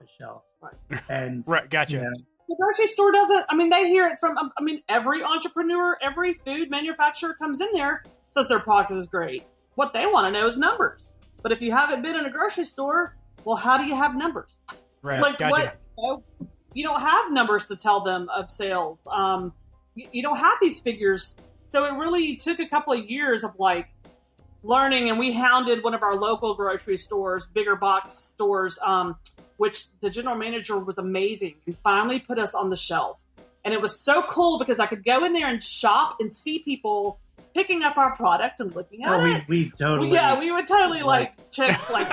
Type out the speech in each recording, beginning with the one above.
the shelf. Right. And Right, gotcha. you know, The grocery store doesn't, I mean, they hear it from, I mean, every entrepreneur, every food manufacturer comes in there, says their product is great. What they want to know is numbers. But if you haven't been in a grocery store, well, how do you have numbers? Right, Like gotcha. you don't have numbers to tell them of sales. You don't have these figures. So it really took a couple of years of like learning, and we hounded one of our local grocery stores, bigger box stores, which the general manager was amazing and finally put us on the shelf. And it was so cool because I could go in there and shop and see people picking up our product and looking at it. we totally. Yeah, we would totally like check like.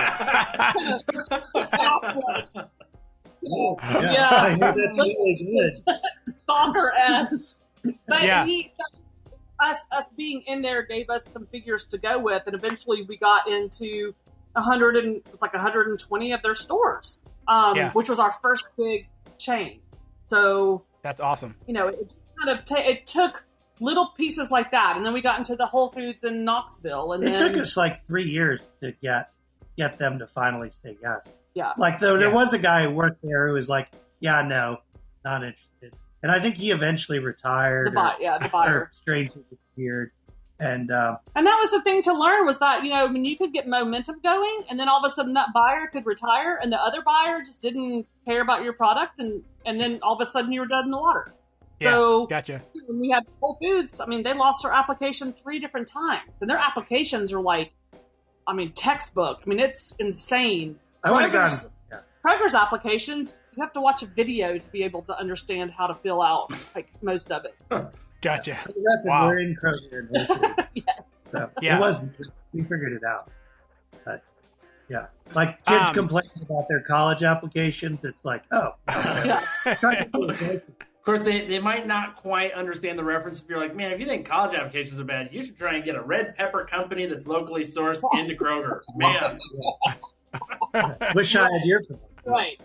Yeah, I heard that's really good. Stalker-esque. But Yeah. us being in there gave us some figures to go with, and eventually we got into 120 of their stores, which was our first big chain. So That's awesome. you know, it kind of it took little pieces like that, and then we got into the Whole Foods in Knoxville, and It then, took us like 3 years to get them to finally say yes. Yeah. Like there was a guy who worked there who was like, yeah, no, not interested. And I think he eventually retired. the buyer. Or strangely disappeared. And And that was the thing to learn was that, you know, I mean, you could get momentum going, and then all of a sudden that buyer could retire, and the other buyer just didn't care about your product, and then all of a sudden you were dead in the water. Yeah, So gotcha. when we had Whole Foods, I mean, they lost their application 3 different times, and their applications are like, I mean, textbook. I mean, it's insane. I would have gone. Yeah. Kroger's applications, you have to watch a video to be able to understand how to fill out like most of it. Gotcha. Wow. We're in Kroger and Whole Foods. Yes. So Yeah. it wasn't. We figured it out. But yeah, like kids complain about their college applications. It's like, oh, Yeah. Of course, they might not quite understand the reference. If you're like, man, if you think college applications are bad, you should try and get a red pepper company that's locally sourced into Kroger. Man. wish I had your problem. Right.